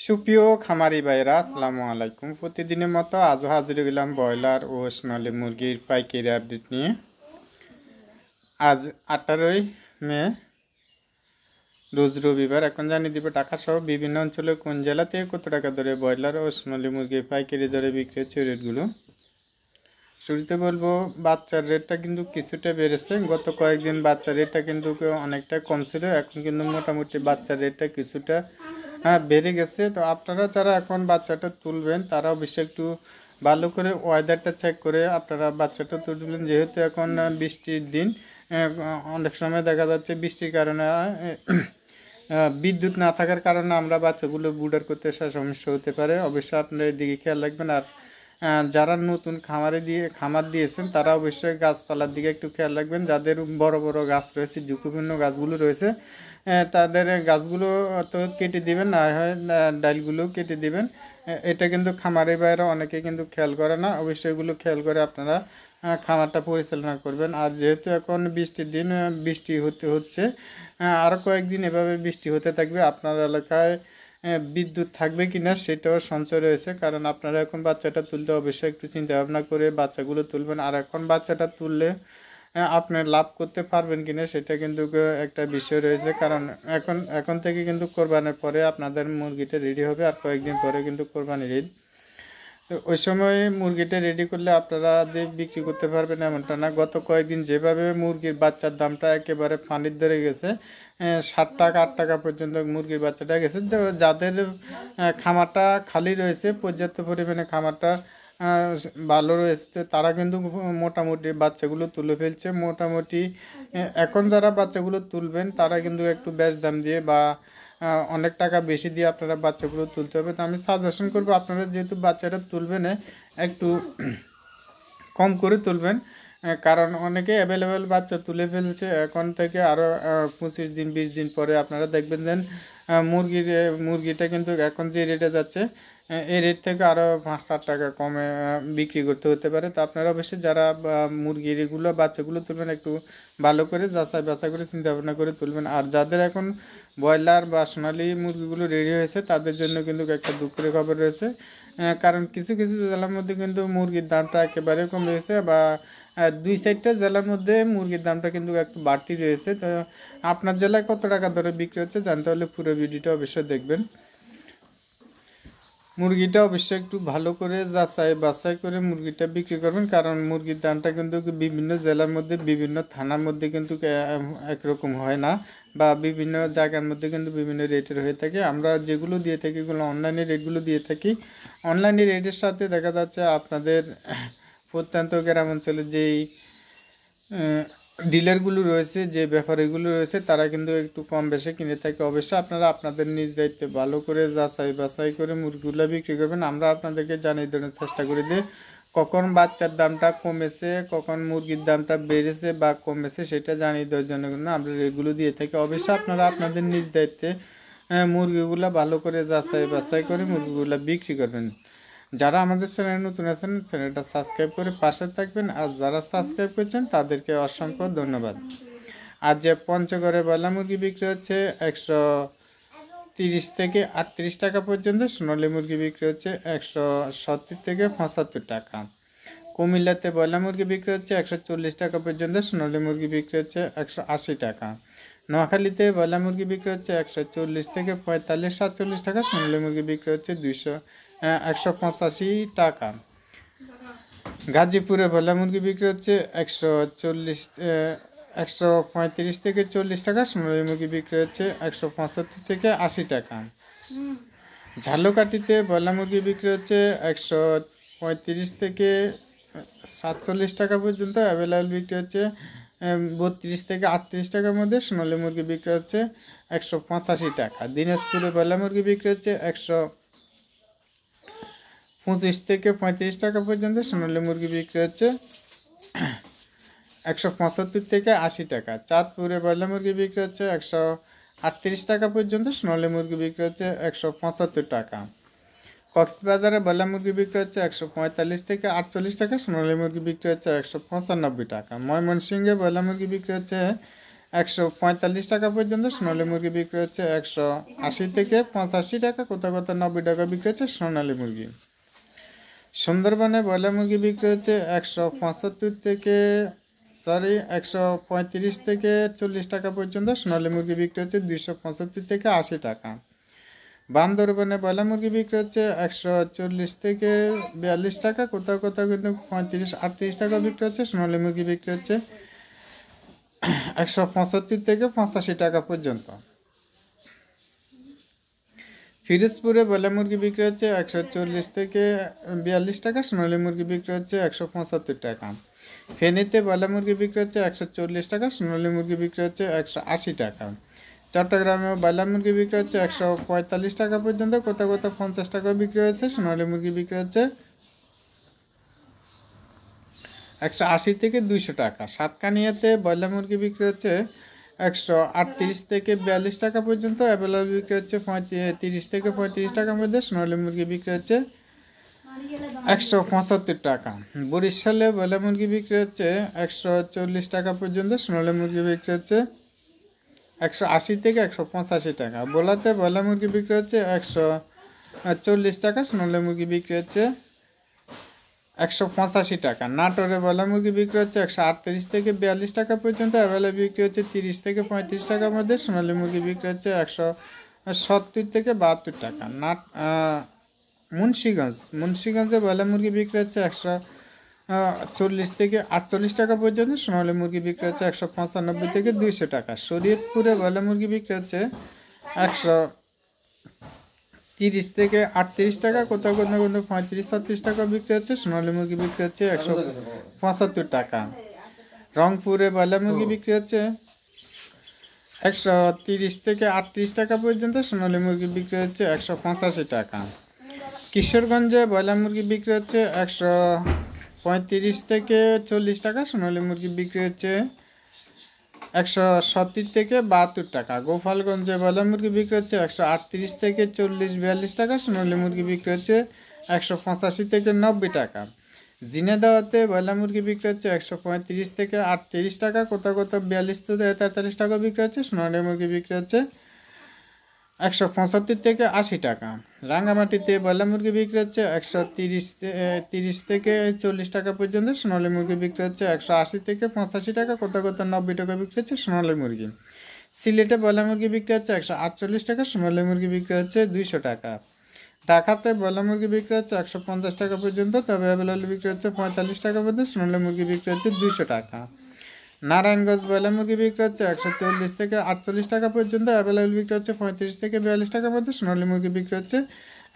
সুপ্রিয় খামারি ভাইরা আসসালামু আলাইকুম। প্রতিদিনের মতো আজও হাজির হলাম ব্রয়লার ও সোনালী মুরগির পাইকারি আপডেট নিয়ে। আজ 18 মে, রোজ রবিবার। এখন জানিয়ে দিব ঢাকা সহ বিভিন্ন অঞ্চলে কোন জেলা থেকে কত টাকা দরে ব্রয়লার ও সোনালী মুরগির পাইকারি দরে বিক্রি হচ্ছে রেটগুলো। শুরুতে বলবো, বাচ্চার রেটটা কিন্তু কিছুটা বেড়েছে। গত কয়েকদিন বাচ্চার রেটটা কিন্তু অনেকটা কম ছিল, এখন কিন্তু মোটামুটি বাচ্চার রেটটা কিছুটা বেড়ে গেছে। তো আপনারা যারা এখন বাচ্চাটা তুলবেন তারা অবশ্যই একটু ভালো করে ওয়েদারটা চেক করে আপনারা বাচ্চাটা তুলবেন, যেহেতু এখন বৃষ্টির দিন। অনেক সময় দেখা যাচ্ছে বৃষ্টির কারণে বিদ্যুৎ না থাকার কারণে আমরা বাচ্চাগুলো বুডার করতে সমস্যা হতে পারে। অবশ্যই আপনারা এদিকে খেয়াল রাখবেন। আর যারা নতুন খামার দিয়েছেন তারা অবশ্যই গাছপালার দিকে একটু খেয়াল রাখবেন। যাদের বড় বড় গাছ রয়েছে, ঝুঁকিপূর্ণ গাছগুলো রয়েছে, তাদের গাছগুলো তো কেটে দিবেন, না হয় ডালগুলো কেটে দিবেন। এটা কিন্তু খামারের বাইরে অনেকে কিন্তু খেয়াল করে না। অবশ্যই এগুলো খেয়াল করে আপনারা খামারটা পরিচালনা করবেন। আর যেহেতু এখন বৃষ্টির দিন, বৃষ্টি হচ্ছে, আরও কয়েকদিন এভাবে বৃষ্টি হতে থাকবে। আপনার এলাকায় বিদ্যুৎ থাকবে কিনা সেটাও সঞ্চয় রয়েছে, কারণ আপনারা এখন বাচ্চাটা তুলতে অবশ্যই একটু চিন্তা ভাবনা করে বাচ্চাগুলো তুলবেন। আর এখন বাচ্চাটা তুললে আপনি লাভ করতে পারবেন কিনা সেটা কিন্তু একটা বিষয় রয়েছে, কারণ এখন থেকে কিন্তু কোরবানির পরে আপনাদের মুরগিটা রেডি হবে। আর কয়েকদিন পরে কিন্তু কোরবানির ঈদ। তো ওই সময় মুরগিটা রেডি করলে আপনারা যে বিক্রি করতে পারবেন এমনটা না। গত কয়েকদিন যেভাবে মুরগির বাচ্চার দামটা একেবারে পানির ধরে গেছে, 7 টাকা 8 টাকা পর্যন্ত মুরগির বাচ্চাটা গেছে। যাদের খামারটা খালি রয়েছে, পর্যাপ্ত পরিমাণে খামারটা ভালো রয়েছে, তারা কিন্তু মোটামুটি বাচ্চাগুলো তুলে ফেলছে। মোটামুটি এখন যারা বাচ্চাগুলো তুলবেন তারা কিন্তু একটু বেশ দাম দিয়ে বা অনেক টাকা বেশি দিয়ে আপনারা বাচ্চাগুলো তুলতে হবে। তো আমি সাজেশন করবো, আপনারা যেহেতু বাচ্চাটা তুলবেন একটু কম করে তুলবেন, কারণ অনেকে অ্যাভেলেবেল বাচ্চা তুলে ফেলছে। এখন থেকে আরও 25 দিন 20 দিন পরে আপনারা দেখবেন দেন মুরগিটা কিন্তু এখন যে রেটে যাচ্ছে, এই রেট থেকে আরও 5-7 টাকা কমে বিক্রি করতে হতে পারে। তো আপনারা অবশ্যই যারা মুরগির এগুলো বাচ্চাগুলো তুলবেন একটু ভালো করে যাচাই বাছাই করে চিন্তা ভাবনা করে তুলবেন। আর যাদের এখন ব্রয়লার বা সোনালী মুরগিগুলো রেডি হয়েছে তাদের জন্য কিন্তু একটা দুঃখের খবর রয়েছে, কারণ কিছু কিছু জেলার মধ্যে কিন্তু মুরগির দামটা একেবারে কমে গেছে, বা 2-4টা জেলার মধ্যে মুরগির দামটা কিন্তু একটু বাড়তি রয়েছে। তো আপনার জেলায় কত টাকা ধরে বিক্রি হচ্ছে জানতে হলে পুরো ভিডিওটা অবশ্যই দেখবেন। মুরগিটা অবশ্যই একটু ভালো করে যাচাই বাছাই করে মুরগিটা বিক্রি করবেন, কারণ মুরগির দামটা কিন্তু বিভিন্ন জেলার মধ্যে বিভিন্ন থানার মধ্যে কিন্তু একরকম হয় না, বা বিভিন্ন জায়গার মধ্যে কিন্তু বিভিন্ন রেটের হয়ে থাকে। আমরা যেগুলো দিয়ে থাকি এগুলো অনলাইনে রেটগুলো দিয়ে থাকি। অনলাইনে রেটের সাথে দেখা যাচ্ছে আপনাদের প্রত্যন্ত গ্রাম অঞ্চলে যেই ডিলারগুলো রয়েছে, যে ব্যাপারীগুলো রয়েছে, তারা কিন্তু একটু কম বেশি কিনে থাকে। অবশ্যই আপনারা আপনাদের নিজ দায়িত্বে ভালো করে যাচাই বাছাই করে মুরগিগুলো বিক্রি করবেন। আমরা আপনাদেরকে জানিয়ে দেওয়ার চেষ্টা করি যে কখন বাচ্চার দামটা কমেছে, কখন মুরগির দামটা বেড়েছে বা কমেছে, সেটা জানিয়ে দেওয়ার জন্য কিন্তু আমরা এগুলো দিয়ে থাকি। অবশ্যই আপনারা আপনাদের নিজ দায়িত্বে মুরগিগুলো ভালো করে যাচাই বাছাই করে মুরগিগুলো বিক্রি করবেন। যারা আমাদের চ্যানেলে নতুন আছেন চ্যানেলটা সাবস্ক্রাইব করে পাশে থাকবেন, আর যারা সাবস্ক্রাইব করছেন তাদেরকে অসংখ্য ধন্যবাদ। আর যে পঞ্চগড়ে ব্রয়লার মুরগি বিক্রি হচ্ছে 130 থেকে 38 টাকা পর্যন্ত, সোনালী মুরগি বিক্রি হচ্ছে 170 থেকে 75 টাকা। কুমিল্লাতে ব্রয়লার মুরগি বিক্রি হচ্ছে 140 টাকা পর্যন্ত, সোনালী মুরগি বিক্রি হচ্ছে 180 টাকা। নোয়াখালীতে ব্রয়লার মুরগি বিক্রি হচ্ছে 140 থেকে 45-47 টাকা, সোনালী মুরগি বিক্রি হচ্ছে 185 টাকা। গাজীপুরে ব্রয়লার মুরগি বিক্রি হচ্ছে 135 থেকে 40 টাকা, সোনালী মুরগি বিক্রি হচ্ছে 175 থেকে 80 টাকা। ঝালকাঠিতে ব্রয়লার মুরগি বিক্রি হচ্ছে 135 থেকে 47 টাকা পর্যন্ত, অ্যাভেলেবেল বিক্রি হচ্ছে 32 থেকে 38 টাকার মধ্যে, সোনালী মুরগি বিক্রি হচ্ছে 185 টাকা। দিনাজপুরে ব্রয়লার মুরগি বিক্রি হচ্ছে 125 থেকে 35 টাকা পর্যন্ত, সোনালী মুরগি বিক্রি হচ্ছে 175 থেকে 80 টাকা। চাঁদপুরে ব্রয়লার মুরগি বিক্রি হচ্ছে 138 টাকা পর্যন্ত, সোনালী মুরগি বিক্রি হচ্ছে 175 টাকা। কক্সবাজারে ব্রয়লার মুরগি বিক্রি হচ্ছে 145 থেকে 48 টাকা, সোনালী মুরগি বিক্রি হচ্ছে 195 টাকা। ময়মনসিংহে ব্রয়লার মুরগি বিক্রি হচ্ছে 145 টাকা পর্যন্ত সোনালী মুরগি বিক্রি হচ্ছে, 180 থেকে 85 টাকা, কোথাও কোথাও 90 টাকা বিক্রি হচ্ছে সোনালী মুরগি। সুন্দরবনে ব্রয়লার মুরগি বিক্রি হচ্ছে 135 থেকে 135 থেকে 40 টাকা পর্যন্ত, সোনালী মুরগি বিক্রি হচ্ছে 275 থেকে 80 টাকা। বান্দরবনে ব্রয়লার মুরগি বিক্রি হচ্ছে 140 থেকে 42 টাকা, কোথাও কোথাও কিন্তু 35-38 টাকা বিক্রি হচ্ছে, সোনালী মুরগি বিক্রি হচ্ছে 175 থেকে 85 টাকা পর্যন্ত। ফিরোজপুরে ব্রয়লার মুরগি বিক্রি হচ্ছে 140 থেকে 42 টাকা, সোনালী মুরগি বিক্রি হচ্ছে 175 টাকা। ফেনীতে ব্রয়লার মুরগি বিক্রি হচ্ছে 140 টাকা, সোনালী মুরগি বিক্রি হচ্ছে 180 টাকা। চট্টগ্রামে ব্রয়লার মুরগি বিক্রি হচ্ছে 145 টাকা পর্যন্ত, কোথাও কোথাও 50 টাকা বিক্রি হচ্ছে, সোনালী মুরগি বিক্রি হচ্ছে 180 থেকে 200 টাকা। সাতকানিয়াতে ব্রয়লার মুরগি বিক্রি হচ্ছে 138 থেকে 42 টাকা পর্যন্ত, অ্যাভেলেবল বিক্রি হচ্ছে 30 থেকে 35 টাকার মধ্যে, সোনালী মুরগি বিক্রি হচ্ছে 175 টাকা। বরিশালে ব্রয়লার মুরগি বিক্রি হচ্ছে 140 টাকা পর্যন্ত, সোনালী মুরগি বিক্রি হচ্ছে 180 থেকে 185 টাকা। ভোলাতে ব্রয়লার মুরগি বিক্রি হচ্ছে 140 টাকা, সোনালী মুরগি বিক্রি হচ্ছে 185 টাকা। নাটোরে ব্রয়লার মুরগি বিক্রি হচ্ছে 138 থেকে 42 টাকা পর্যন্ত, অ্যাভেলেবল বিক্রি হচ্ছে 30 থেকে 35 টাকার মধ্যে, সোনালী মুরগি বিক্রি হচ্ছে 170 থেকে 72 টাকা। মুন্সিগঞ্জে ব্রয়লার মুরগি বিক্রি হচ্ছে 140 থেকে 48 টাকা পর্যন্ত, সোনালী মুরগি বিক্রি হচ্ছে 195 থেকে 200 টাকা। শরীয়তপুরে ব্রয়লার মুরগি বিক্রি হচ্ছে 130 থেকে 38 টাকা, কোথাও কোথাও কিন্তু 35-36 টাকা বিক্রি হচ্ছে, সোনালী মুরগি বিক্রি হচ্ছে 175 টাকা। রংপুরে ব্রয়লার মুরগি বিক্রি হচ্ছে 130 থেকে 38 টাকা পর্যন্ত, সোনালী মুরগি বিক্রি হচ্ছে 185 টাকা। কিশোরগঞ্জে ব্রয়লার মুরগি বিক্রি হচ্ছে 135 থেকে 40 টাকা, সোনালী মুরগি বিক্রি হচ্ছে 170 থেকে 72 টাকা। গোপালগঞ্জে ব্রয়লার মুরগি বিক্রি হচ্ছে 138 থেকে 40-42 টাকা, সোনালী মুরগি বিক্রি হচ্ছে 185 থেকে 90 টাকা। ঝিনাইদহতে ব্রয়লার মুরগি বিক্রি হচ্ছে 135 থেকে 38 টাকা, কোথাও কোথাও 42 থেকে 43 টাকা বিক্রি হচ্ছে, সোনালী মুরগি বিক্রি হচ্ছে 175 থেকে 80 টাকা। রাঙ্গামাটিতে ব্রয়লার মুরগি বিক্রি হচ্ছে 130 থেকে 40 টাকা পর্যন্ত, সোনালী মুরগি বিক্রি হচ্ছে 180 থেকে 85 টাকা, কোথাও কোথাও 90 টাকা বিক্রি হচ্ছে, সোনালী মুরগি। সিলেটে ব্রয়লার মুরগি বিক্রি হচ্ছে 148 টাকা, সোনালী মুরগি বিক্রি হচ্ছে 200 টাকা। ঢাকাতে ব্রয়লার মুরগি বিক্রি হচ্ছে 150 টাকা পর্যন্ত, তবে অ্যাভেলেবল বিক্রি হচ্ছে 45 টাকার মধ্যে, সোনালী মুরগি বিক্রি হচ্ছে 200 টাকা। নারায়ণগঞ্জ ব্রয়লার মুরগি বিক্রি হচ্ছে 140 থেকে 48 টাকা পর্যন্ত, অ্যাভেলেবল বিক্রি হচ্ছে 35 থেকে 42 টাকার মধ্যে, সোনালী মুরগি বিক্রি হচ্ছে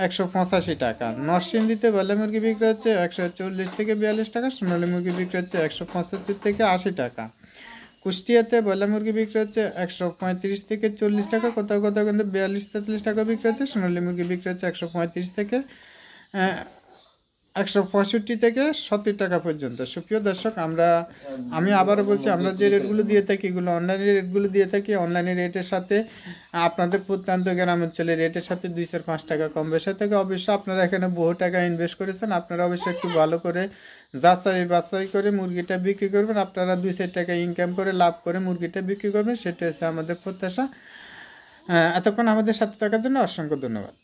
185 টাকা। নরসিংদীতে ব্রয়লার মুরগি বিক্রি হচ্ছে 140 থেকে 42 টাকা, সোনালী মুরগি বিক্রি হচ্ছে 175 থেকে 80 টাকা। কুষ্টিয়াতে ব্রয়লার মুরগি বিক্রি হচ্ছে 135 থেকে 40 টাকা, কোথাও কোথাও কিন্তু 42-43 টাকা বিক্রি হচ্ছে, সোনালী মুরগি বিক্রি হচ্ছে 135 থেকে 165 থেকে 70 টাকা পর্যন্ত। সুপ্রিয় দর্শক, আমি আবারও বলছি, আমরা যে রেটগুলো দিয়ে থাকি এগুলো অনলাইনের রেটগুলো দিয়ে থাকি। অনলাইনের রেটের সাথে আপনাদের প্রত্যন্ত গ্রাম অঞ্চলের রেটের সাথে 2-5 টাকা কম বেশি থাকে। অবশ্যই আপনারা এখানে বহু টাকা ইনভেস্ট করেছেন, আপনারা অবশ্যই একটু ভালো করে যাচাই বাছাই করে মুরগিটা বিক্রি করবেন। আপনারা 2-4 টাকা ইনকাম করে লাভ করে মুরগিটা বিক্রি করবেন, সেটা হচ্ছে আমাদের প্রত্যাশা। এতক্ষণ আমাদের সাথে থাকার জন্য অসংখ্য ধন্যবাদ।